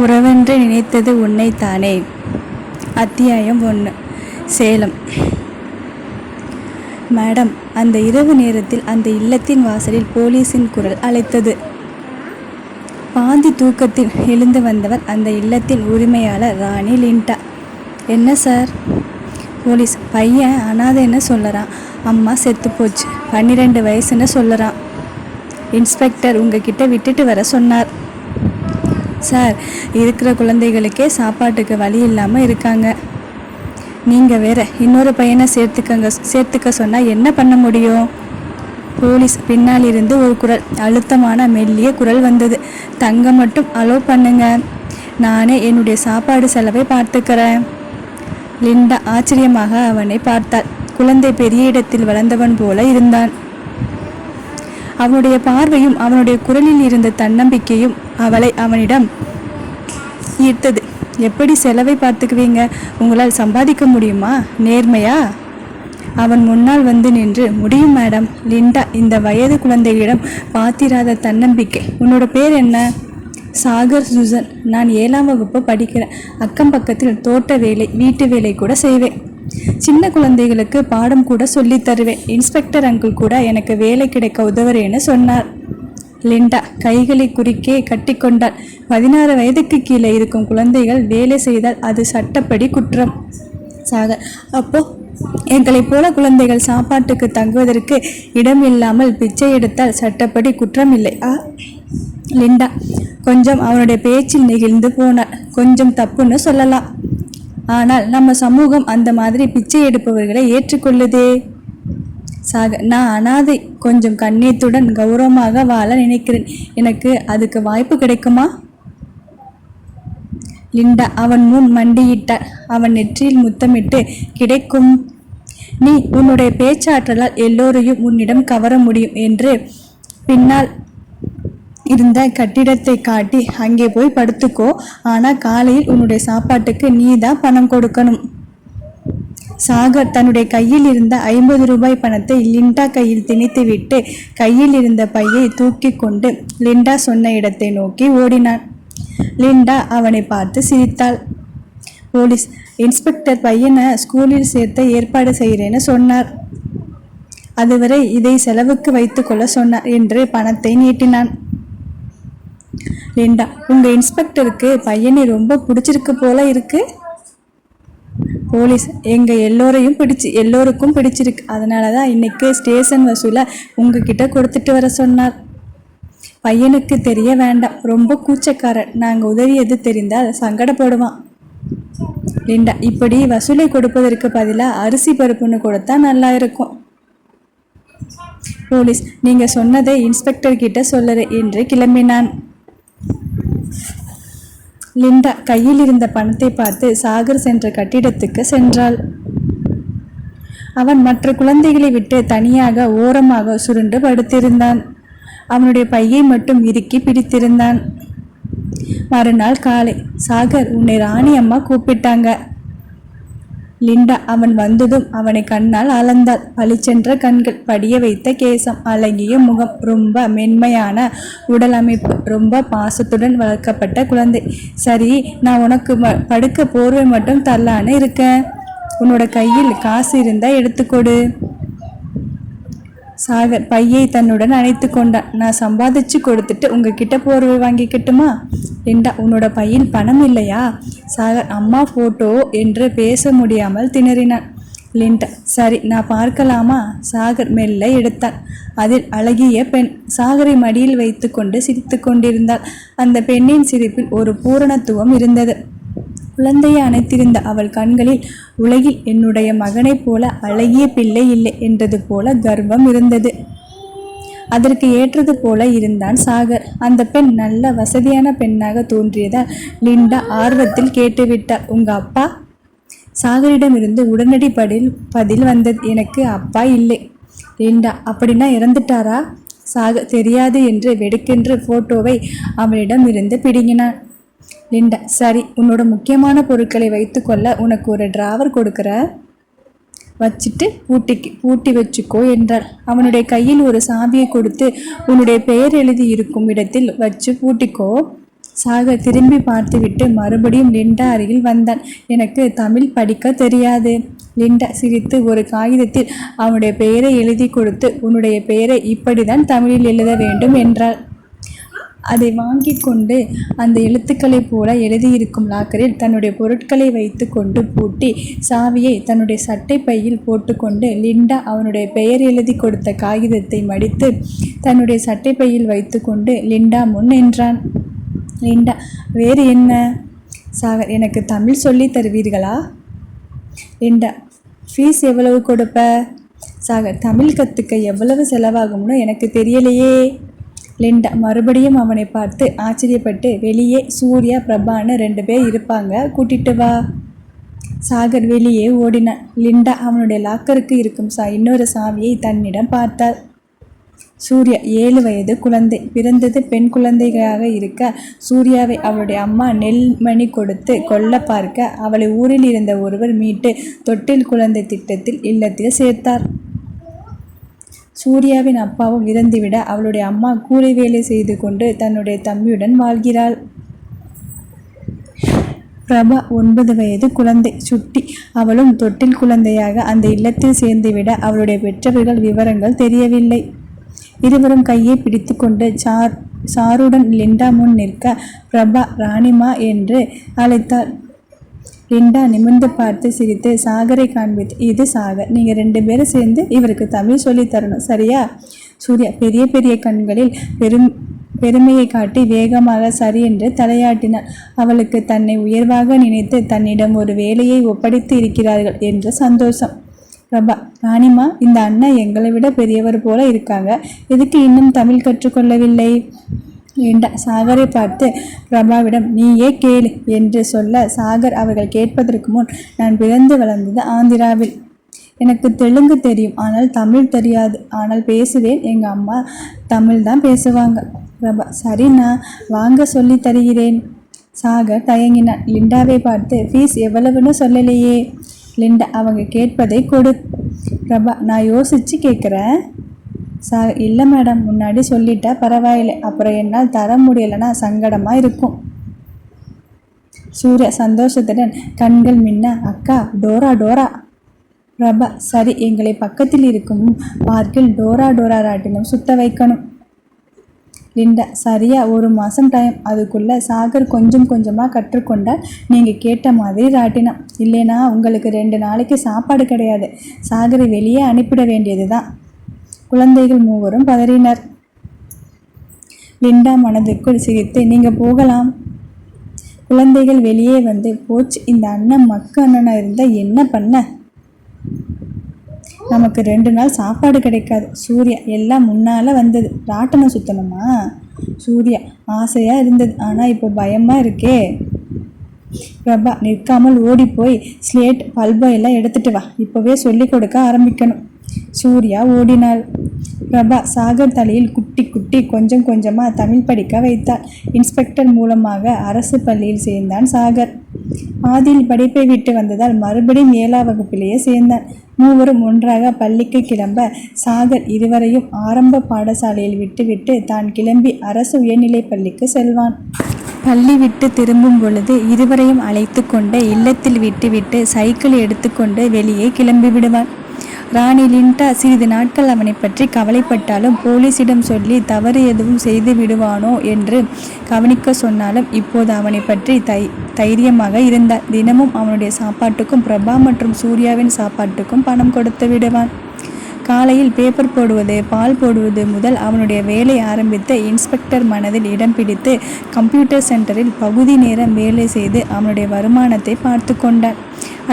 உறவென்று நினைத்தது உன்னைத்தானே. அத்தியாயம் 1. சேலம். மேடம், அந்த இரவு நேரத்தில் அந்த இல்லத்தின் வாசலில் போலீஸின் குரல் அழைத்தது. பாதி தூக்கத்தில் எழுந்து வந்தவர் அந்த இல்லத்தின் உரிமையாளர் ராணி லிண்டா. என்ன சார்? போலீஸ். பையன் அனாதைன்னு சொல்லறான். அம்மா செத்து போச்சு, 12 வயசுன்னு சொல்லறான். இன்ஸ்பெக்டர் உங்ககிட்ட விட்டுட்டு வர சொன்னார். சார், இருக்கிற குழந்தைகளுக்கே சாப்பாட்டுக்கு வழி இல்லாமல் இருக்காங்க. நீங்கள் வேற இன்னொரு பையனை சேர்த்துக்க சொன்னால் என்ன பண்ண முடியும்? போலீஸ் பின்னால் இருந்து ஒரு குரல், அழுத்தமான மெல்லிய குரல் வந்தது. தங்க மட்டும் அலோவ் பண்ணுங்க, நானே என்னுடைய சாப்பாடு செலவை பார்த்துக்கிறேன். லிண்டா ஆச்சரியமாக அவனை பார்த்தாள். குழந்தை பெரிய இடத்தில் வளர்ந்தவன் போல இருந்தான். அவனுடைய பார்வையும் அவனுடைய குரலில் இருந்த தன்னம்பிக்கையும் அவளை அவனிடம் ஈர்த்தது. எப்படி செலவை பார்த்துக்குவீங்க? உங்களால் சம்பாதிக்க முடியுமா? நேர்மையா? அவன் முன்னால் வந்து நின்று, முடியும் மேடம். லிண்டா இந்த வயது குழந்தையிடம் பார்த்திராத தன்னம்பிக்கை. உன்னோட பேர் என்ன? சாகர் சுசன். நான் 7ஆம் வகுப்பு படிக்கிறேன். அக்கம் பக்கத்தில் தோட்ட வேலை, வீட்டு வேலை கூட செய்வேன். சின்ன குழந்தைகளுக்கு பாடம் கூட சொல்லி தருவேன். இன்ஸ்பெக்டர் அங்கிள் கூட எனக்கு வேலை கிடைக்க உதவுறேன்னு சொன்னார். லிண்டா கைகளை குறுக்கே கட்டி கொண்டாள். 16 வயதுக்கு கீழே இருக்கும் குழந்தைகள் வேலை செய்தால் அது சட்டப்படி குற்றம். சாகர், அப்போ எங்களைப் போல குழந்தைகள் சாப்பாட்டுக்கு தங்குவதற்கு இடம் இல்லாமல் பிச்சை எடுத்தால் சட்டப்படி குற்றம் இல்லை. லிண்டா கொஞ்சம் அவனுடைய பேச்சில் நெகிழ்ந்து போனாள். கொஞ்சம் தப்புன்னு சொல்லலாம். ஆனால் நம்ம சமூகம் அந்த மாதிரி பிச்சை எடுப்பவர்களை ஏற்றுக்கொள்ளுதே. சாக, நான் அனாதை. கொஞ்சம் கண்ணியத்துடன் கௌரவமாக வாழ நினைக்கிறேன். எனக்கு அதுக்கு வாய்ப்பு கிடைக்குமா? லிண்டா அவன் முன் மண்டியிட்டார். அவன் நெற்றியில் முத்தமிட்டு, கிடைக்கும். நீ உன்னுடைய பேச்சாற்றலால் எல்லோரையும் உன்னிடம் கவர முடியும் என்று பின்னால் இருந்த கட்டிடத்தை காட்டி, அங்கே போய் படுத்துக்கோ. ஆனால் காலையில் உன்னுடைய சாப்பாட்டுக்கு நீ தான் பணம் கொடுக்கணும். சாகர் தன்னுடைய கையில் இருந்த 50 ரூபாய் பணத்தை லிண்டா கையில் திணித்துவிட்டு கையில் இருந்த பையை தூக்கி கொண்டு லிண்டா சொன்ன இடத்தை நோக்கி ஓடினான். லிண்டா அவனை பார்த்து சிரித்தாள். போலீஸ். இன்ஸ்பெக்டர் பையனை ஸ்கூலில் சேர்த்த ஏற்பாடு செய்கிறேன்னு சொன்னார். அதுவரை இதை செலவுக்கு வைத்துக்கொள்ள சொன்னார் என்று பணத்தை நீட்டினான். லிண்டா, உங்க இன்ஸ்பெக்டருக்கு பையனை ரொம்ப பிடிச்சிருக்கு போல இருக்கு. போலீஸ். எல்லோருக்கும் பிடிச்சிருக்கு. அதனால தான் இன்னைக்கு ஸ்டேஷன் வசூலை உங்ககிட்ட கொடுத்துட்டு வர சொன்னார். பையனுக்கு தெரிய வேண்டாம், ரொம்ப கூச்சக்காரன். நாங்கள் உதவியது தெரிந்தால் சங்கடப்படுவான். லிண்டா, இப்படி வசூலை கொடுப்பதற்கு பதிலாக அரிசி பருப்புன்னு கொடுத்தா நல்லா இருக்கும். போலீஸ். நீங்கள் சொன்னதை இன்ஸ்பெக்டர் கிட்ட சொல்லறு என்று கிளம்பினான். லிண்டா கையில் இருந்த பணத்தை பார்த்து சாகர் சென்ற கட்டிடத்துக்கு சென்றாள். அவன் மற்ற குழந்தைகளை விட்டு தனியாக ஓரமாக சுருண்டு படுத்திருந்தான். அவனுடைய பையை மட்டும் இறுக்கி பிடித்திருந்தான். மறுநாள் காலை, சாகர், உன்னை ராணி அம்மா கூப்பிட்டாங்க. லிண்டா அவன் வந்ததும் அவனை கண்ணால் அளந்தாள். பளிச்சென்ற கண்கள், படிய வைத்த கேசம், அழகிய முகம், ரொம்ப மென்மையான உடல் அமைப்பு, ரொம்ப பாசத்துடன் வளர்க்கப்பட்ட குழந்தை. சரி, நான் உனக்கு படுக்க போர்வை மட்டும் தரலான்னு இருக்கேன். உன்னோட கையில் காசு இருந்தா எடுத்துக்கொடு. சாகர் பையை தன்னுடன் அணைத்து கொண்டான். நான் சம்பாதிச்சு கொடுத்துட்டு உங்ககிட்ட போர்வை வாங்கிக்கிட்டுமா? லிண்டா, உன்னோட பையில் பணம் இல்லையா? சாகர், அம்மா போட்டோ என்று பேச முடியாமல் திணறினான். லிண்டா, சரி, நான் பார்க்கலாமா? சாகர் மெல்ல எடுத்தான். அதில் அழகிய பெண் சாகரை மடியில் வைத்து கொண்டு சிரித்து கொண்டிருந்தாள். அந்த பெண்ணின் சிரிப்பில் ஒரு பூரணத்துவம் இருந்தது. குழந்தையை அணைத்திருந்த அவள் கண்களில் உலகில் என்னுடைய மகனைப் போல அழகிய பிள்ளை இல்லை என்றது போல கர்வம் இருந்தது. அதற்கு ஏற்றது போல இருந்தான் சாகர். அந்த பெண் நல்ல வசதியான பெண்ணாக தோன்றியதால் லிண்டா ஆர்வத்தில் கேட்டுவிட்டாள். உங்க அப்பா? சாகரிடமிருந்து உடனடி பதில் வந்தது. எனக்கு அப்பா இல்லை. லிண்டா, அப்படின்னா இறந்துட்டாரா? சாகர் தெரியாது என்று வெடுக்கென்று போட்டோவை அவனிடம் இருந்து பிடுங்கினான். லிண்டா, சரி, உன்னோட முக்கியமான பொருட்களை வைத்துக்கொள்ள உனக்கு ஒரு டிராவர் கொடுக்குற, வச்சுட்டு பூட்டி வச்சுக்கோ என்றாள். அவனுடைய கையில் ஒரு சாவியை கொடுத்து, உன்னுடைய பெயர் எழுதி இருக்கும் இடத்தில் வச்சு பூட்டிக்கோ. சாகர் திரும்பி பார்த்துவிட்டு மறுபடியும் லிண்டா அருகில் வந்தான். எனக்கு தமிழ் படிக்க தெரியாது. லிண்டா சிரித்து ஒரு காகிதத்தில் அவனுடைய பெயரை எழுதி கொடுத்து, உன்னுடைய பெயரை இப்படிதான் தமிழில் எழுத வேண்டும் என்றாள். அதை வாங்கி கொண்டு அந்த எழுத்துக்களைப் போல எழுதியிருக்கும் லாக்கரில் தன்னுடைய பொருட்களை வைத்து கொண்டு பூட்டி சாவியை தன்னுடைய சட்டை பையில் போட்டுக்கொண்டு லிண்டா அவனுடைய பெயர் எழுதி கொடுத்த காகிதத்தை மடித்து தன்னுடைய சட்டை பையில் வைத்து கொண்டு லிண்டா முன் நின்றான். லிண்டா, வேறு என்ன? சாகர், எனக்கு தமிழ் சொல்லி தருவீர்களா? லிண்டா, ஃபீஸ் எவ்வளவு கொடுப்ப? சாகர், தமிழ் கற்றுக்க எவ்வளவு செலவாகும்னு எனக்கு தெரியலையே. லிண்டா மறுபடியும் அவனை பார்த்து ஆச்சரியப்பட்டு, வெளியே சூர்யா பிரபான்னு 2 பேர் இருப்பாங்க, கூட்டிட்டு வா. சாகர் வெளியே ஓடினான். லிண்டா அவனுடைய லாக்கருக்கு இருக்கும் இன்னொரு சாவியை தன்னிடம் பார்த்தாள். சூர்யா 7 வயது குழந்தை. பிறந்தது பெண் குழந்தைகளாக இருக்க சூர்யாவை அவளுடைய அம்மா நெல்மணி கொடுத்து கொல்ல பார்க்க அவளை ஊரில் இருந்த ஒருவர் மீட்டு தொட்டில் குழந்தை திட்டத்தில் இல்லத்தில் சேர்த்தார். சூர்யாவின் அப்பாவும் இறந்துவிட அவளுடைய அம்மா கூலி வேலை செய்து கொண்டு தன்னுடைய தம்பியுடன் வாழ்கிறாள். பிரபா 9 வயது குழந்தை, சுட்டி. அவளும் தொட்டில் குழந்தையாக அந்த இல்லத்தில் சேர்ந்துவிட அவளுடைய பெற்றவர்கள் விவரங்கள் தெரியவில்லை. இருவரும் கையை பிடித்து கொண்டு சாருடன் லிண்டா முன் நிற்க பிரபா ராணிமா என்று அழைத்தாள். லிண்டா நிமிர்ந்து பார்த்து சிரித்து சாகரை காண்பித்து, இது சாகர், நீங்கள் 2 பேரும் சேர்ந்து இவருக்கு தமிழ் சொல்லி தரணும், சரியா? சூர்யா பெரிய பெரிய கண்களில் பெருமையை காட்டி வேகமாக சரி என்று தலையாட்டினாள். அவளுக்கு தன்னை உயர்வாக நினைத்து தன்னிடம் ஒரு வேலையை ஒப்படைத்து இருக்கிறார்கள் என்ற சந்தோஷம். பிரபா, ராணிமா, இந்த அண்ணா எங்களை விட பெரியவர் போல இருக்காங்க, எதுக்கு இன்னும் தமிழ் கற்றுக்கொள்ளவில்லை? லிண்டா சாகரை பார்த்து பிரபாவிடம், நீயே கேளு என்று சொல்ல சாகர் அவர்கள் கேட்பதற்கு முன், நான் பிறந்து வளர்ந்தது ஆந்திராவில். எனக்கு தெலுங்கு தெரியும், ஆனால் தமிழ் தெரியாது. ஆனால் பேசுவேன். எங்கள் அம்மா தமிழ் தான் பேசுவாங்க. பிரபா, சரிண்ணா, வாங்க சொல்லி தருகிறேன். சாகர் தயங்கினான். லிண்டாவை பார்த்து, ஃபீஸ் எவ்வளவுன்னு சொல்லலையே. லிண்டா, அவங்க கேட்பதை கொடு. பிரபா, நான் யோசித்து கேட்குறேன். இல்லை மேடம், முன்னாடி சொல்லிட்டா பரவாயில்லை, அப்புறம் என்னால் தர முடியலைன்னா சங்கடமாக இருக்கும். சூர்யா சந்தோஷத்துடன் கண்கள் மின்ன, அக்கா, டோரா டோரா. பிரபா, சரி, எங்களை பக்கத்தில் இருக்கும் பார்க்கில் டோரா டோரா ராட்டினம் சுத்த வைக்கணும். லிண்டா, சரியா 1 மாதம் டைம், அதுக்குள்ளே சாகர் கொஞ்சம் கொஞ்சமாக கற்றுக்கொண்டால் நீங்கள் கேட்ட மாதிரி ராட்டினம். இல்லைனா உங்களுக்கு 2 நாளைக்கு சாப்பாடு கிடையாது. சாகரை வெளியே அனுப்பிட வேண்டியது தான். குழந்தைகள் 3 பதறினர். லிண்டா மனதுக்குள் சிரித்து, நீங்கள் போகலாம். குழந்தைகள் வெளியே வந்து, போச்சு, இந்த அண்ணன் மக்கு அண்ணனாக இருந்தால் என்ன பண்ண? நமக்கு 2 நாள் சாப்பாடு கிடைக்காது. சூர்யா, எல்லாம் முன்னால் வந்தது, ராட்டனம் சுத்தணுமா? சூர்யா, ஆசையாக இருந்தது, ஆனால் இப்போ பயமாக இருக்கே. பிரபா நிற்காமல் ஓடி போய் ஸ்லேட் பல்பை எல்லாம் எடுத்துட்டு வா, இப்போவே சொல்லி கொடுக்க ஆரம்பிக்கணும். சூர்யா ஓடினாள். பிரபா சாகர் தலையில் குட்டி குட்டி கொஞ்சம் கொஞ்சமாக தமிழ் படிக்க வைத்தாள். இன்ஸ்பெக்டர் மூலமாக அரசு பள்ளியில் சேர்ந்தான் சாகர். ஆதியில் படிப்பை விட்டு வந்ததால் மறுபடியும் 7ஆம் வகுப்பிலேயே சேர்ந்தான். மூவரும் ஒன்றாக பள்ளிக்கு கிளம்ப சாகர் இருவரையும் ஆரம்ப பாடசாலையில் விட்டுவிட்டு தான் கிளம்பி அரசு உயர்நிலைப் பள்ளிக்கு செல்வான். பள்ளி விட்டு திரும்பும் பொழுது இருவரையும் அழைத்து கொண்டு இல்லத்தில் விட்டுவிட்டு சைக்கிள் எடுத்துக்கொண்டு வெளியே கிளம்பி விடுவான். ராணி லிண்டா சிறிது நாட்கள் அவனை பற்றி கவலைப்பட்டாலும் போலீசிடம் சொல்லி தவறு எதுவும் செய்து விடுவானோ என்று கவனிக்க சொன்னாலும் இப்போது அவனை பற்றி தைரியமாக இருந்தார். தினமும் அவனுடைய சாப்பாட்டுக்கும் பிரபா மற்றும் சூர்யாவின் சாப்பாட்டுக்கும் பணம் கொடுத்து விடுவான். காலையில் பேப்பர் போடுவது, பால் போடுவது முதல் அவனுடைய வேலை ஆரம்பித்து இன்ஸ்பெக்டர் மனதில் இடம் பிடித்து கம்ப்யூட்டர் சென்டரில் பகுதி நேரம் வேலை செய்து அவனுடைய வருமானத்தை பார்த்து கொண்டான்.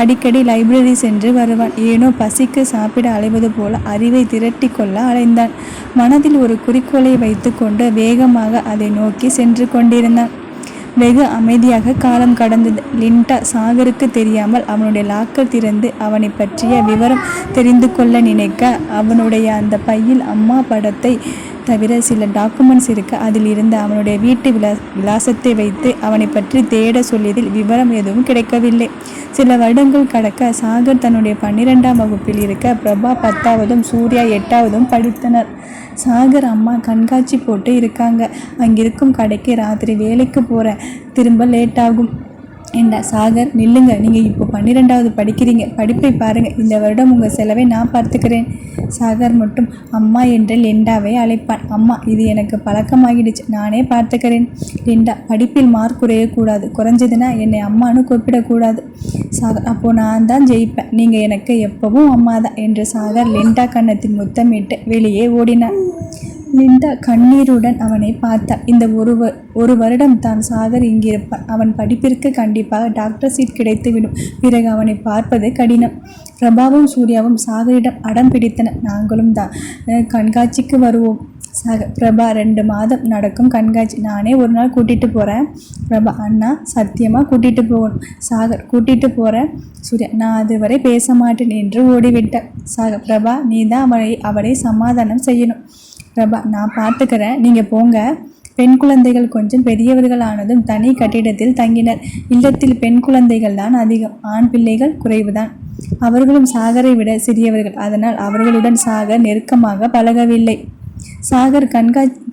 அடிக்கடி லைப்ரரி சென்று வருவான். ஏனோ பசிக்கு சாப்பிட அலைவது போல அறிவை திரட்டி கொள்ள அலைந்தான். மனதில் ஒரு குறிக்கோளை வைத்து கொண்டு வேகமாக அதை நோக்கி சென்று கொண்டிருந்தான். வெகு அமைதியாக காலம் கடந்தது. லிண்டா சாகருக்கு தெரியாமல் அவனுடைய லாக்கர் திறந்து அவனை பற்றிய விவரம் தெரிந்து கொள்ள நினைக்க அவனுடைய அந்த பையில் அம்மா படத்தை தவிர சில டாக்குமெண்ட்ஸ் இருக்கு. அதில் இருந்து அவனுடைய வீட்டு விலாசத்தை வைத்து அவனை பற்றி தேட சொல்லியதில் விவரம் எதுவும் கிடைக்கவில்லை. சில வருடங்கள் கடக்க சாகர் தன்னுடைய 12ஆம் வகுப்பில் இருக்க பிரபா 10ஆவதும் சூர்யா 8ஆவதும் படித்தனர். சாகர் அம்மா கண்காட்சி போட்டு இருக்காங்க. அங்கிருக்கும் கடைக்கு ராத்திரி வேலைக்கு போகிறேன், திரும்ப லேட் ஆகும் என்ன. சாகர், நில்லுங்க, நீங்கள் இப்போ 12ஆவது படிக்கிறீங்க, படிப்பை பாருங்கள், இந்த வருடம் உங்கள் செலவை நான் பார்த்துக்கிறேன். சாகர் மட்டும் அம்மா என்று லிண்டாவை அழைப்பான். அம்மா, இது எனக்கு பழக்கமாகிடுச்சு, நானே பார்த்துக்கிறேன். லிண்டா, படிப்பில் மார்க் குறையக்கூடாது, குறைஞ்சதுன்னா என்னை அம்மானு கூப்பிடக்கூடாது. சாகர், அப்போது நான் தான் ஜெயிப்பேன், நீங்கள் எனக்கு எப்பவும் அம்மா தான் என்று சாகர் லிண்டா கன்னத்தில் முத்தமிட்டு வெளியே ஓடினான். லிண்டா கண்ணீருடன் அவனை பார்த்தாள். இந்த ஒரு வருடம் தான் சாகர் இங்கிருப்பான். அவன் படிப்பிற்கு கண்டிப்பாக டாக்டர் சீட் கிடைத்துவிடும். பிறகு அவனை பார்ப்பது கடினம். பிரபாவும் சூர்யாவும் சாகரிடம் அடம் பிடித்தன. நாங்களும் தான் கண்காட்சிக்கு வருவோம். சாகர், பிரபா, 2 மாதம் நடக்கும் கண்காட்சி, நானே ஒரு நாள் கூட்டிகிட்டு போகிறேன். பிரபா, அண்ணா சத்தியமாக கூட்டிகிட்டு போகணும். சாகர், கூட்டிகிட்டு போகிறேன். சூர்யா, நான் அதுவரை பேச மாட்டேன் என்று ஓடிவிட்டார். சாகர், பிரபா, நீ தான் அவளை சமாதானம் செய்யணும். பிரபா, நான் பார்த்துக்கிறேன், நீங்கள் போங்க. பெண் குழந்தைகள் கொஞ்சம் பெரியவர்கள் ஆனதும் தனி கட்டிடத்தில் தங்கினர். இல்லத்தில் பெண் குழந்தைகள் தான் அதிகம், ஆண் பிள்ளைகள் குறைவுதான். அவர்களும் சாகரை விட சிறியவர்கள். அதனால் அவர்களுடன் சாகர் நெருக்கமாக பழகவில்லை. சாகர்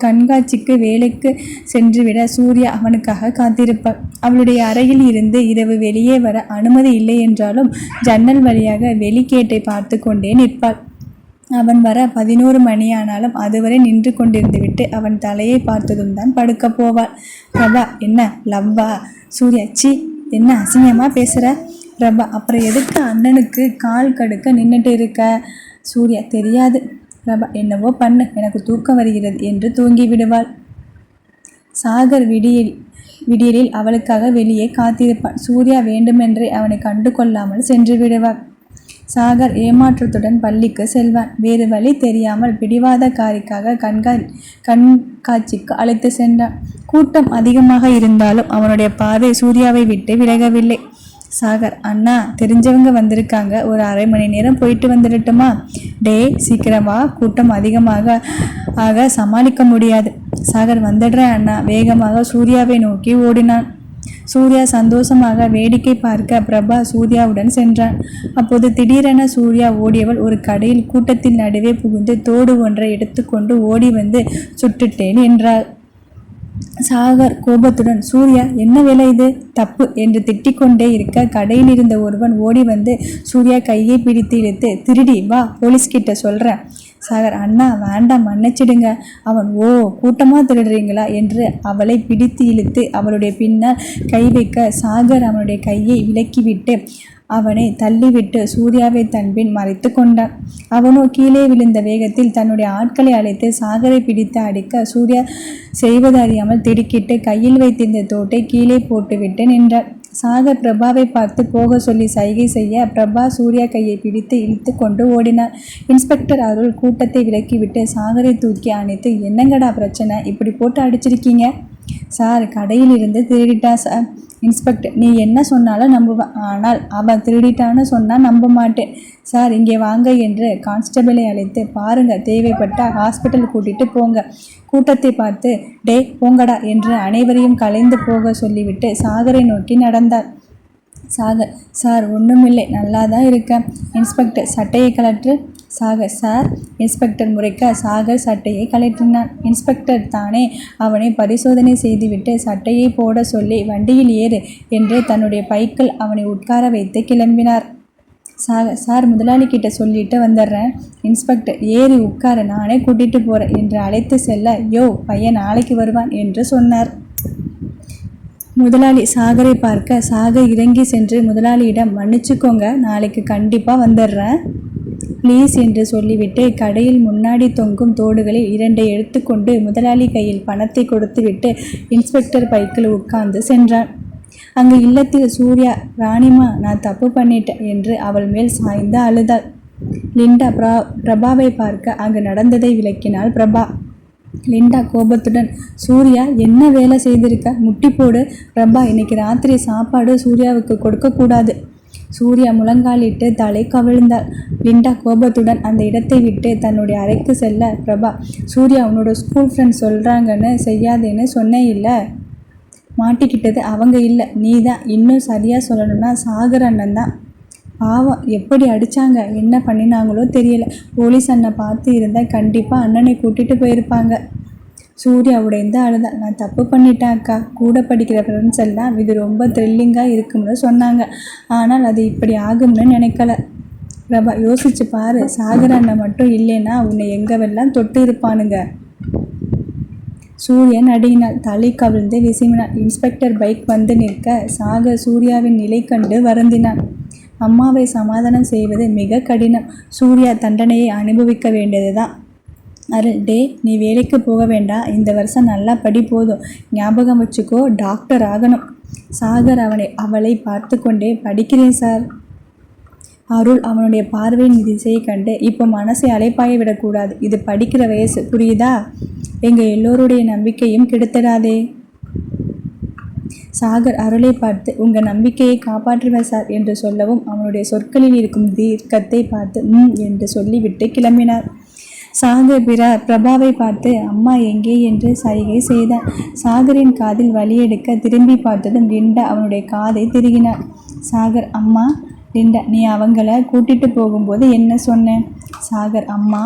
கண்காட்சிக்கு வேலைக்கு சென்றுவிட சூர்யா அவனுக்காக காத்திருப்பாள். அவளுடைய அறையில் இருந்து இரவு வெளியே வர அனுமதி இல்லை என்றாலும் ஜன்னல் வழியாக வெளிக்கேட்டை பார்த்து கொண்டே நிற்பாள். அவன் வர 11 மணியானாலும் அதுவரை நின்று கொண்டிருந்து விட்டு அவன் தலையை பார்த்ததும் தான் படுக்க போவாள். பிரபா, என்ன லவ்வா? சூர்யா, சி, என்ன அசிங்கமாக பேசுகிற? பிரபா, அப்புறம் எதுக்கு அண்ணனுக்கு கால் கடுக்க நின்றுட்டு இருக்க? சூர்யா, தெரியாது. பிரபா, என்னவோ பண்ணு, எனக்கு தூக்கம் வருகிறது என்று தூங்கி விடுவாள். சாகர் விடியலில் அவளுக்காக வெளியே காத்திருப்பான். சூர்யா வேண்டுமென்றே அவனை கண்டு கொள்ளாமல் சென்று விடுவாள். சாகர் ஏமாற்றத்துடன் பள்ளிக்கு செல்வான். வேறு வழி தெரியாமல் பிடிவாதக்காரிக்காக கண்காட்சிக்கு அழைத்து சென்றான். கூட்டம் அதிகமாக இருந்தாலும் அவனுடைய பார்வை சூர்யாவை விட்டு விலகவில்லை. சாகர், அண்ணா, தெரிஞ்சவங்க வந்திருக்காங்க, ஒரு அரை மணி நேரம் போயிட்டு வந்துடட்டுமா? டே, சீக்கிரமா, கூட்டம் அதிகமாக சமாளிக்க முடியாது. சாகர், வந்துடுறேன் அண்ணா. வேகமாக சூர்யாவை நோக்கி ஓடினான். சூர்யா சந்தோஷமாக வேடிக்கை பார்க்க பிரபா சூர்யாவுடன் சென்றான். அப்போது திடீரென சூர்யா ஓடியவள் ஒரு கடையில் கூட்டத்தில் நடுவே புகுந்து தோடு ஒன்றை எடுத்துக்கொண்டு ஓடி வந்து சுட்டுட்டேன் என்றாள். சாகர் கோபத்துடன், சூர்யா, என்ன வேலை இது? தப்பு என்று திட்டிக்கொண்டே இருக்க கடையில் இருந்த ஒருவன் ஓடி வந்து சூர்யா கையை பிடித்து இழுத்து, திருடி வா, போலீஸ்கிட்ட சொல்கிறேன். சாகர், அண்ணா வேண்டாம், மன்னிச்சிடுங்க. அவன், ஓ, கூட்டமாக திருடுறீங்களா என்று அவளை பிடித்து இழுத்து அவளுடைய பின்னால் கை வைக்க சாகர் அவனுடைய கையை விலக்கிவிட்டு அவனை தள்ளிவிட்டு சூர்யாவை தன்பின் மறைத்து கொண்டான். அவனோ கீழே விழுந்த வேகத்தில் தன்னுடைய ஆட்களை அழைத்து சாகரை பிடித்து அடிக்க சூர்யா செய்வது அறியாமல் திடுக்கிட்டு கையில் வைத்திருந்த தோட்டை கீழே போட்டுவிட்டு நின்றார். சாகர் பிரபாவை பார்த்து போக சொல்லி சைகை செய்ய பிரபா சூர்யா கையை பிடித்து இழுத்து கொண்டு ஓடினார். இன்ஸ்பெக்டர் அருள் கூட்டத்தை விலக்கிவிட்டு சாகரை தூக்கி அணைத்து, என்னங்கடா பிரச்சனை, இப்படி போட்டு அடிச்சிருக்கீங்க? சார், கடையில் இருந்து திருடிட்டா சார். இன்ஸ்பெக்டர், நீ என்ன சொன்னாலும் நம்புவேன், ஆனால் அவன் திருடிட்டான்னு சொன்னால் நம்ப மாட்டேன். சார், இங்கே வாங்க என்று கான்ஸ்டபிளை அழைத்து, பாருங்க, தேவைப்பட்ட ஹாஸ்பிட்டல் கூட்டிகிட்டு போங்க. கூட்டத்தை பார்த்து, டே போங்கடா என்று அனைவரையும் கலைந்து போக சொல்லிவிட்டு சாகரை நோக்கி நடந்தார். சாகர், சார், ஒன்றுமில்லை, நல்லா தான் இருக்கேன். இன்ஸ்பெக்டர், சட்டையை கலற்று. சாகர், சார். இன்ஸ்பெக்டர் முறைக்க சாகர் சட்டையை கலற்றினான். இன்ஸ்பெக்டர் தானே அவனை பரிசோதனை செய்துவிட்டு சட்டையை போட சொல்லி வண்டியில் ஏறு என்று தன்னுடைய பைக்கில் அவனை உட்கார வைத்து கிளம்பினார். சாகர், சார், முதலாளிக்கிட்ட சொல்லிட்டு வந்துடுறேன். இன்ஸ்பெக்டர், ஏறி உட்கார, நானே கூட்டிகிட்டு போகிறேன் என்று அழைத்து செல்ல, யோ பையன் நாளைக்கு வருவான் என்று சொன்னார். முதலாளி சாகரை பார்க்க சாகர் இறங்கி சென்று முதலாளியிடம், மன்னிச்சுக்கோங்க, நாளைக்கு கண்டிப்பாக வந்துடுறேன் ப்ளீஸ் என்று சொல்லிவிட்டு கடையில் முன்னாடி தொங்கும் தோடுகளில் 2 எடுத்துக்கொண்டு முதலாளி கையில் பணத்தை கொடுத்துவிட்டு இன்ஸ்பெக்டர் பைக்கில் உட்கார்ந்து சென்றான். அங்கு இல்லத்தில் சூர்யா, ராணிமா, நான் தப்பு பண்ணிட்டேன் என்று அவள் மேல் சாய்ந்து அழுதாள். லிண்டா பிரபாவை பார்க்க அங்கு நடந்ததை விளக்கினாள் பிரபா. லிண்டா கோபத்துடன், சூர்யா என்ன வேலை செய்திருக்க, முட்டி போடு. பிரபா, இன்னைக்கு ராத்திரி சாப்பாடு சூர்யாவுக்கு கொடுக்கக்கூடாது. சூர்யா முழங்காலிட்டு தலை கவிழ்ந்தாள். லிண்டா கோபத்துடன் அந்த இடத்தை விட்டு தன்னுடைய அறைக்கு செல்ல, பிரபா, சூர்யா உன்னோட ஸ்கூல் ஃப்ரெண்ட்ஸ் சொல்கிறாங்கன்னு செய்யாதேன்னு சொன்னேன் இல்லை. மாட்டிக்கிட்டது அவங்க இல்லை, நீ தான். இன்னும் சரியாக சொல்லணும்னா சாகர் அண்ணன் தான். பாவம், எப்படி அடித்தாங்க, என்ன பண்ணினாங்களோ தெரியல. போலீஸ் அண்ணன் பார்த்து இருந்தால் கண்டிப்பாக அண்ணனை கூட்டிகிட்டு போயிருப்பாங்க. சூர்யா உடைந்து அழுதா. நான் தப்பு பண்ணிட்டேன் அக்கா. கூட படிக்கிற ஃப்ரெண்ட்ஸ் எல்லாம் இது ரொம்ப த்ரில்லிங்காக இருக்கும்னு சொன்னாங்க. ஆனால் அது இப்படி ஆகும்னு நினைக்கல. பிரபா, யோசிச்சு பாரு, சாகர் அண்ணன் மட்டும் இல்லைன்னா உன்னை எங்கவெல்லாம் தொட்டு இருப்பானுங்க. சூரியன் நடுங்கினாள். தலை கவிழ்ந்து விசிமினாள். இன்ஸ்பெக்டர் பைக் வந்து நிற்க சாகர் சூர்யாவின் நிலை கண்டு வருந்தினான். அம்மாவை சமாதானம் செய்வது மிக கடினம். சூர்யா தண்டனையை அனுபவிக்க வேண்டியதுதான். அருள், டே, நீ வேலைக்கு போக வேண்டாம். இந்த வருஷம் நல்லா படி, போதும். ஞாபகம் வச்சுக்கோ, டாக்டர் ஆகணும். சாகர் அவளை பார்த்து கொண்டே, படிக்கிறேன் சார். அருள் அவனுடைய பார்வையின் திசையை கண்டு, இப்போ மனசை அலைப்பாய விடக்கூடாது. இது படிக்கிற வயசு, புரியுதா? எங்கள் எல்லோருடைய நம்பிக்கையும் கெடுத்துடாதே. சாகர் அருளை பார்த்து, உங்கள் நம்பிக்கையை காப்பாற்றுவேன் சார் என்று சொல்லவும் அவனுடைய சொற்களில் இருக்கும் தீர்க்கத்தை பார்த்து என்று சொல்லிவிட்டு கிளம்பினார். சாகர் பிரபாவை பார்த்து, அம்மா எங்கே என்று சைகை செய்தான். சாகரின் காதில் வலியெடுக்க திரும்பி பார்த்ததும் லிண்டா அவனுடைய காதை திருகினார். சாகர், அம்மா. லிண்டா, நீ அவங்கள கூட்டிட்டு போகும்போது என்ன சொன்னேன்? சாகர், அம்மா.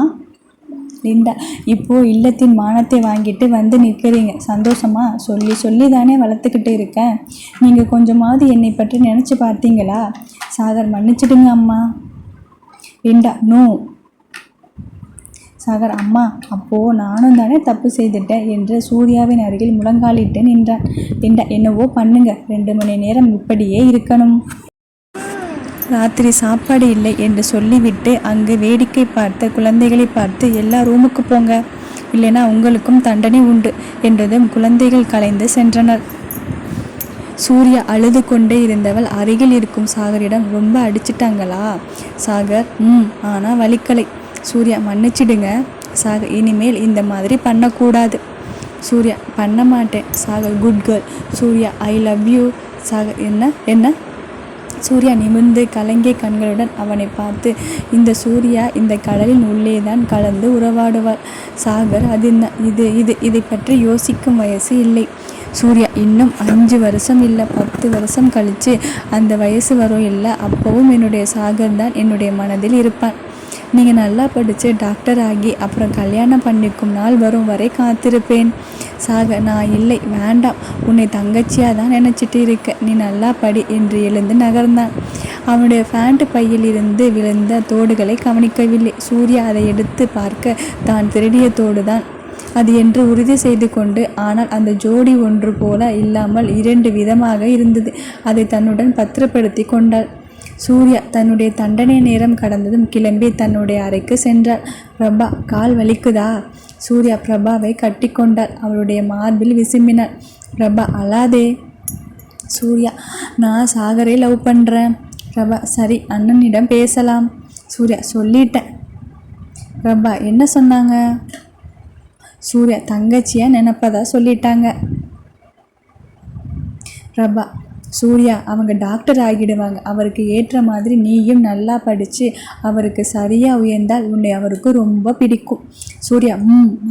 லிண்டா, இப்போ இல்லத்தின் மானத்தை வாங்கிட்டு வந்து நிற்கிறீங்க, சந்தோஷமா? சொல்லி சொல்லி தானே வளர்த்துக்கிட்டு இருக்கேன். நீங்கள் கொஞ்சமாவது என்னை பற்றி நினச்சி பார்த்தீங்களா? சாகர், மன்னிச்சிடுங்க அம்மா. Linda, no. சாகர், அம்மா, அப்போது நானும் தானே தப்பு செய்துட்டேன் என்று சூர்யாவின் அருகில் முழங்காலிட்டு நின்றான். லிண்டா, என்னவோ பண்ணுங்க, 2 மணி நேரம் இப்படியே இருக்கணும். ராத்திரி சாப்பாடு இல்லை என்று சொல்லிவிட்டு அங்கு வேடிக்கை பார்த்த குழந்தைகளை பார்த்து, எல்லா ரூமுக்கு போங்க, இல்லைனா உங்களுக்கும் தண்டனை உண்டு என்றதும் குழந்தைகள் கலைந்து சென்றனர். சூர்யா அழுது கொண்டே இருந்தவள் அருகில் இருக்கும் சாகரிடம், ரொம்ப அடிச்சிட்டாங்களா? சாகர், ஆனால் வலிக்கலை. சூர்யா, மன்னிச்சிடுங்க சாகர், இனிமேல் இந்த மாதிரி பண்ணக்கூடாது. சூர்யா, பண்ண மாட்டேன். Sagar, good girl. Surya, I love you. Sagar, என்ன? சூர்யா நிமிர்ந்து கலங்கிய கண்களுடன் அவனை பார்த்து, இந்த சூர்யா இந்த கடலின் உள்ளே தான் கலந்து உறவாடுவாள். சாகர், அது என்ன? இதை பற்றி யோசிக்கும் வயசு இல்லை. சூர்யா, இன்னும் 5 வருஷம் இல்லை, 10 வருஷம் கழித்து அந்த வயசு வரும் இல்லை, அப்போவும் என்னுடைய சாகர் தான் என்னுடைய மனதில் இருப்பான். நீங்கள் நல்லா படித்து டாக்டர் ஆகி அப்புறம் கல்யாணம் பண்ணிக்கும் நாள் வரும் வரை காத்திருப்பேன். சாகர், நான் இல்லை, வேண்டாம். உன்னை தங்கச்சியாக தான் நினச்சிட்டு இருக்க. நீ நல்லா படி என்று எழுந்து நகர்ந்தான். அவனுடைய பேண்ட் பையில் இருந்து விழுந்த தோடுகளை கவனிக்கவில்லை. சூர்யா அதை எடுத்து பார்க்க தான் திருடிய தோடுதான் அது என்று உறுதி செய்து கொண்டு, ஆனால் அந்த ஜோடி ஒன்று போல இல்லாமல் 2 விதமாக இருந்தது. அதை தன்னுடன் பத்திரப்படுத்தி கொண்டாள். சூர்யா தன்னுடைய தண்டனை நேரம் கடந்ததும் கிளம்பி தன்னுடைய அறைக்கு சென்றாள். பிரபா, கால் வலிக்குதா? சூர்யா பிரபாவை கட்டி கொண்டாள். அவளுடைய மார்பில் விசும்பினாள். பிரபா, அழாதே. சூர்யா, நான் சாகரை லவ் பண்ணுறேன். பிரபா, சரி, அண்ணனிடம் பேசலாம். சூர்யா, சொல்லிட்டேன். பிரபா, என்ன சொன்னாங்க? சூர்யா, தங்கச்சியாக நினைப்பதா சொல்லிட்டாங்க. பிரபா, சூர்யா, அவங்க டாக்டர் ஆகிடுவாங்க. அவருக்கு ஏற்ற மாதிரி நீயும் நல்லா படித்து அவருக்கு சரியாக உயர்ந்தால் உன்னை அவருக்கு ரொம்ப பிடிக்கும். சூர்யா,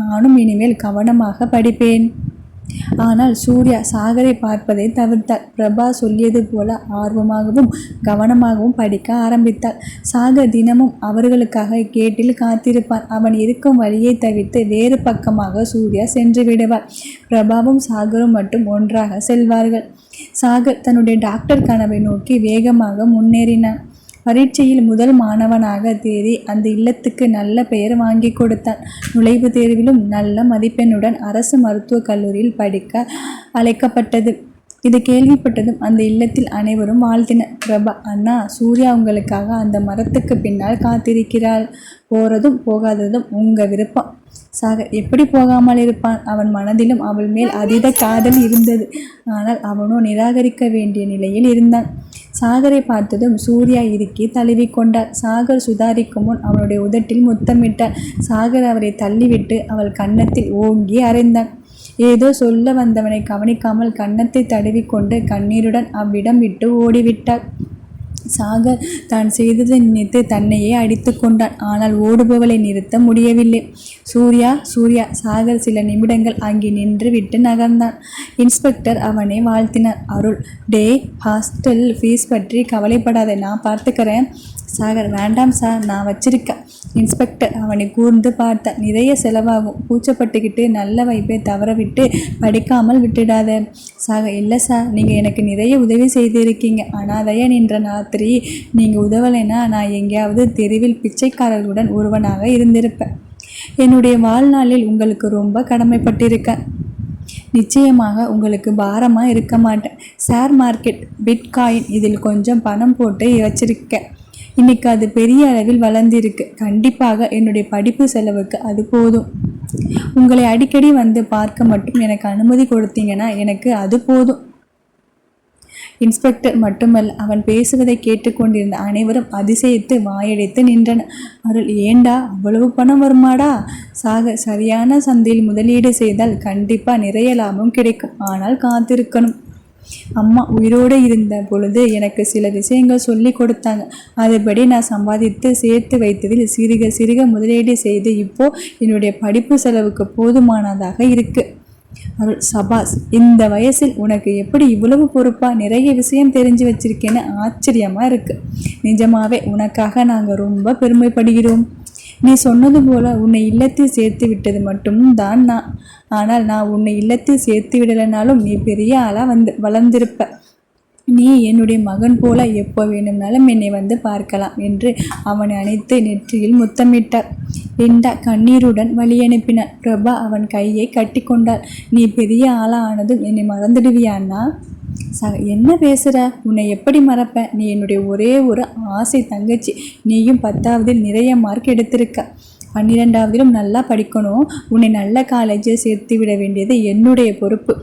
நானும் இனிமேல் கவனமாக படிப்பேன். ஆனால் சூர்யா சாகரை பார்ப்பதை தவிர்த்தாள். பிரபா சொல்லியது போல ஆர்வமாகவும் கவனமாகவும் படிக்க ஆரம்பித்தாள். சாகர் தினமும் அவர்களுக்காக கேட்டில் காத்திருப்பான். அவன் இருக்கும் வழியை தவிர்த்து வேறு பக்கமாக சூர்யா சென்று விடுவாள். பிரபாவும் சாகரும் மட்டும் ஒன்றாக செல்வார்கள். சாகர் தன்னுடைய டாக்டர் கனவை நோக்கி வேகமாக முன்னேறினான். பரீட்சையில் முதல் மாணவனாக தேறி அந்த இல்லத்துக்கு நல்ல பெயர் வாங்கி கொடுத்தான். நுழைவுத் தேர்விலும் நல்ல மதிப்பெண்ணுடன் அரசு மருத்துவக் கல்லூரியில் படிக்க அழைக்கப்பட்டது. இது கேள்விப்பட்டதும் அந்த இல்லத்தில் அனைவரும் வாழ்த்தினர். பிரபா, அண்ணா, சூர்யா உங்களுக்காக அந்த மரத்துக்கு பின்னால் காத்திருக்கிறாள். போகிறதும் போகாததும் உங்கள் விருப்பம். சாகர், எப்படி போகாமல் இருப்பான்? அவன் மனதிலும் அவள் மேல் அதீத காதல் இருந்தது. ஆனால் அவனோ நிராகரிக்க வேண்டிய நிலையில் இருந்தான். சாகரை பார்த்ததும் சூர்யா இறுக்கி தழுவி கொண்டார். சாகர் சுதாரிக்கும் முன் அவனுடைய உதட்டில் முத்தமிட்டார். சாகர் அவரை தள்ளிவிட்டு அவள் கன்னத்தில் ஓங்கி அறைந்தான். ஏதோ சொல்ல வந்தவனை கவனிக்காமல் கன்னத்தை தடவி கொண்டு கண்ணீருடன் அவ்விடம் விட்டு ஓடிவிட்டாள். சாகர் தான் செய்ததை நினைத்து தன்னையே அடித்து கொண்டான். ஆனால் ஓடுபவளை நிறுத்த முடியவில்லை. சூர்யா சூர்யா! சாகர் சில நிமிடங்கள் அங்கே நின்று விட்டு நகர்ந்தான். இன்ஸ்பெக்டர் அவனை வாழ்த்தினார். அருள், டே, ஹாஸ்டல் ஃபீஸ் பற்றி கவலைப்படாத, நான் பார்த்துக்கிறேன். சாகர், வேண்டாம் சார், நான் வச்சிருக்கேன். இன்ஸ்பெக்டர் அவனை கூர்ந்து பார்த்தார். நிறைய செலவாகும், கூச்சப்பட்டுக்கிட்டு நல்ல வைப்பை தவற விட்டு படிக்காமல் விட்டுடாத. சாகர், இல்லை சார், நீங்கள் எனக்கு நிறைய உதவி செய்திருக்கீங்க. அனாதையா நின்ற ராத்திரி நீங்கள் உதவலைன்னா நான் எங்கேயாவது தெருவில் பிச்சைக்காரர்களுடன் ஒருவனாக இருந்திருப்பேன். என்னுடைய வாழ்நாளில் உங்களுக்கு ரொம்ப கடமைப்பட்டிருக்கேன். நிச்சயமாக உங்களுக்கு பாரமாக இருக்க மாட்டேன். ஷேர் மார்க்கெட், பிட்காயின், இதில் கொஞ்சம் பணம் போட்டு வச்சிருக்கேன். இன்னைக்கு அது பெரிய அளவில் வளர்ந்திருக்கு. கண்டிப்பாக என்னுடைய படிப்பு செலவுக்கு அது போதும். உங்களை அடிக்கடி வந்து பார்க்க மட்டும் எனக்கு அனுமதி கொடுத்தீங்கன்னா எனக்கு அது போதும். இன்ஸ்பெக்டர் மட்டுமல்ல, அவன் பேசுவதை கேட்டுக்கொண்டிருந்த அனைவரும் அதிசயித்து வாயடைத்து நின்றனர். அருள், ஏண்டா அவ்வளவு பணம் வருமாடா? சாகர், சரியான சந்தையில் முதலீடு செய்தால் கண்டிப்பாக நிறைய லாபம் கிடைக்கும். ஆனால் காத்திருக்கணும். அம்மா உயிரோடு இருந்த பொழுது எனக்கு சில விஷயங்கள் சொல்லி கொடுத்தாங்க. அதுபடி நான் சம்பாதித்து சேர்த்து வைத்ததில் சிறுக சிறுக முதலீடு செய்து இப்போ என்னுடைய படிப்பு செலவுக்கு போதுமானதாக இருக்கு. அருள், சபாஸ்! இந்த வயசில் உனக்கு எப்படி இவ்வளவு பொறுப்பா நிறைய விஷயம் தெரிஞ்சு வச்சிருக்கேன்னு ஆச்சரியமா இருக்கு. நிஜமாவே உனக்காக நாங்கள் ரொம்ப பெருமைப்படுகிறோம். நீ சொன்னது போல உன்னை இல்லத்தில் சேர்த்து விட்டது மட்டும் தான் நான். ஆனால் நான் உன்னை இல்லத்தில் சேர்த்து விடலைனாலும் நீ பெரிய ஆளாக வளர்ந்திருப்ப. நீ என்னுடைய மகன் போல எப்போ வேணும்னாலும் என்னை வந்து பார்க்கலாம் என்று அவனை அணைத்து நெற்றியில் முத்தமிட்டார். லிண்டா கண்ணீருடன் வழி அனுப்பினார். பிரபா அவன் கையை கட்டி கொண்டாள். நீ பெரிய ஆளானதும் என்னை மறந்துடுவியான்னா? என்ன பேசுகிற? உன்னை எப்படி மறப்ப? நீ என்னுடைய ஒரே ஒரு ஆசை தங்கச்சி. நீயும் 10ஆவதில் நிறைய மார்க் எடுத்திருக்க. 12ஆவதிலும் நல்லா படிக்கணும். உன்னை நல்ல காலேஜில் சேர்த்து விட வேண்டியது என்னுடைய பொறுப்பு.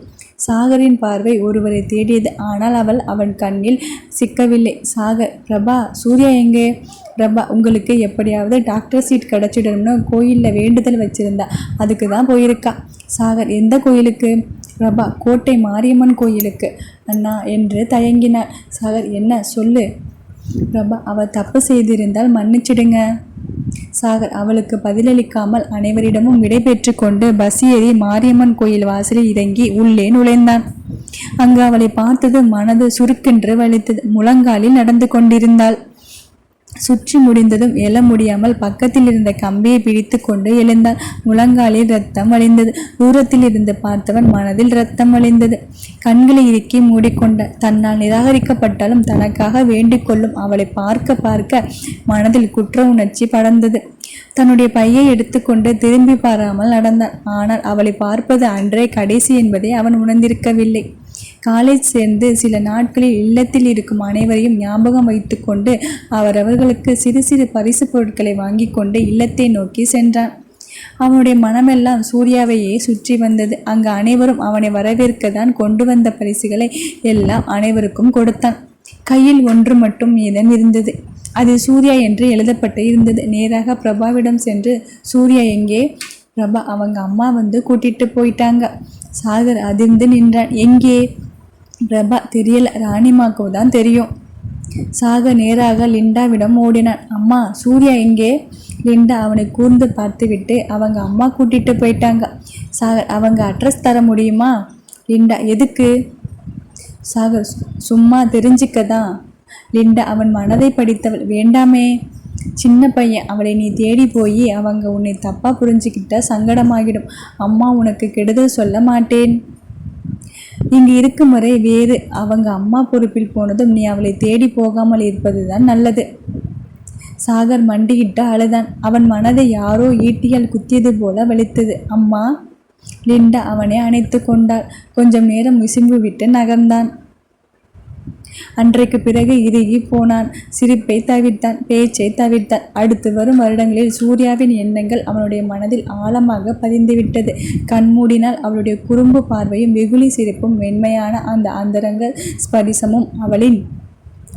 சாகரின் பார்வை ஒருவரை தேடியது. ஆனால் அவன் கண்ணில் சிக்கவில்லை. சாகர், பிரபா, சூர்யா எங்கே? பிரபா, உங்களுக்கு எப்படியாவது டாக்டர் சீட் கிடச்சிடணும்னு கோயிலில் வேண்டுதல் வச்சுருந்தா, அதுக்கு தான் போயிருக்கா. சாகர், எந்த கோயிலுக்கு? பிரபா, கோட்டை மாரியம்மன் கோயிலுக்கு அண்ணா என்று தயங்கினார். சாகர், என்ன சொல்லு? பிரபா, அவள் தப்பு செய்திருந்தால் மன்னிச்சிடுங்க. சாகர் அவளுக்கு பதிலளிக்காமல் அனைவரிடமும் விடை பெற்று கொண்டு பஸ் ஏறி மாரியம்மன் கோயில் வாசலில் இறங்கி உள்ளே நுழைந்தான். அங்கு அவளை பார்த்தது மனது சுருக்கென்று வலித்தது. முழங்காலில் நடந்து கொண்டிருந்தாள். சுற்றி முடிந்ததும் எழ முடியாமல் பக்கத்தில் இருந்த கம்பியை பிடித்து கொண்டு எழுந்தாள். முழங்காலில் ரத்தம் வழிந்தது. தூரத்தில் இருந்து பார்த்தவன் மனதில் ரத்தம் வழிந்தது. கண்களை இறுக்கி மூடிக்கொண்டார். தன்னால் நிராகரிக்கப்பட்டாலும் தனக்காக வேண்டிக் கொள்ளும் அவளை பார்க்க பார்க்க மனதில் குற்ற உணர்ச்சி படர்ந்தது. தன்னுடைய பையை எடுத்துக்கொண்டு திரும்பி பாராமல் நடந்தான். ஆனால் அவளை பார்ப்பது அன்றே கடைசி என்பதை அவன் உணர்ந்திருக்கவில்லை. காலேஜ் சேர்ந்து சில நாட்களில் இல்லத்தில் இருக்கும் அனைவரையும் ஞாபகம் வைத்து கொண்டு அவரவர்களுக்கு சிறு சிறு பரிசு பொருட்களை வாங்கி கொண்டு இல்லத்தை நோக்கி சென்றான். அவனுடைய மனமெல்லாம் சூர்யாவையே சுற்றி வந்தது. அங்கு அனைவரும் அவனை வரவேற்க தான் கொண்டு வந்த பரிசுகளை எல்லாம் அனைவருக்கும் கொடுத்தான். கையில் ஒன்று மட்டும் மீதம் இருந்தது. அது சூர்யா என்று எழுதப்பட்டு இருந்தது. நேராக பிரபாவிடம் சென்று, சூர்யா எங்கே? பிரபா, அவங்க அம்மா வந்து கூட்டிட்டு போயிட்டாங்க. சாகர் அதிர்ந்து நின்றான். எங்கே? பிரபா, தெரியல, ராணிமாக்கு தான் தெரியும். சாகர் நேராக லிண்டாவிடம் ஓடினான். அம்மா, சூர்யா எங்கே? லிண்டா அவனை கூர்ந்து பார்த்துவிட்டு, அவங்க அம்மா கூட்டிட்டு போயிட்டாங்க. சாகர், அவங்க அட்ரஸ் தர முடியுமா? லிண்டா, எதுக்கு? சாகர், சும்மா தெரிஞ்சிக்கதான். லிண்டா அவன் மனதை படித்தவள். வேண்டாமே, சின்ன பையன், அவளை நீ தேடி போய் அவங்க உன்னை தப்பாக புரிஞ்சுக்கிட்டா சங்கடமாகிடும். அம்மா உனக்கு கெடுதல் சொல்ல மாட்டேன். இங்கு இருக்கும் வரை வேறு. அவங்க அம்மா பொறுப்பில் போனதும் நீ அவளை தேடி போகாமல் இருப்பது தான் நல்லது. சாகர் மண்டியிட்டு அழுதான். அவன் மனதை யாரோ ஈட்டியால் குத்தியது போல வலித்தது. அம்மா! லிண்டா அவனை அணைத்து கொண்டாள். கொஞ்சம் நேரம் விசும்பு விட்டு நகர்ந்தான். அன்றைக்கு பிறகு இறுகி போனான். சிரிப்பை தவிர்த்தான், பேச்சை தவிர்த்தான். அடுத்து வரும் வருடங்களில் சூர்யாவின் எண்ணங்கள் அவனுடைய மனதில் ஆழமாக பதிந்துவிட்டது. கண்மூடினால் அவளுடைய குறும்பு பார்வையும் வெகுளி சிரிப்பும் மென்மையான அந்த அந்தரங்க ஸ்பரிசமும் அவளின்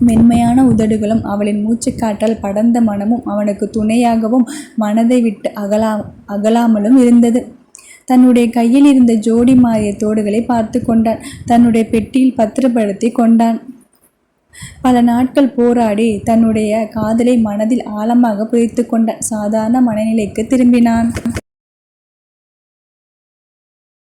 மென்மையான உதடுகளும் அவளின் மூச்சுக்காட்டால் படர்ந்த மனமும் அவனுக்கு துணையாகவும் மனதை விட்டு அகலாமலும் இருந்தது. தன்னுடைய கையில் இருந்த ஜோடி மாறிய தோடுகளை பார்த்து கொண்டான். தன்னுடைய பெட்டியில் பத்திரப்படுத்தி கொண்டான். பல நாட்கள் போராடி தன்னுடைய காதலை மனதில் ஆழமாக புதைத்து கொண்ட சாதாரண மனநிலைக்கு திரும்பினான்.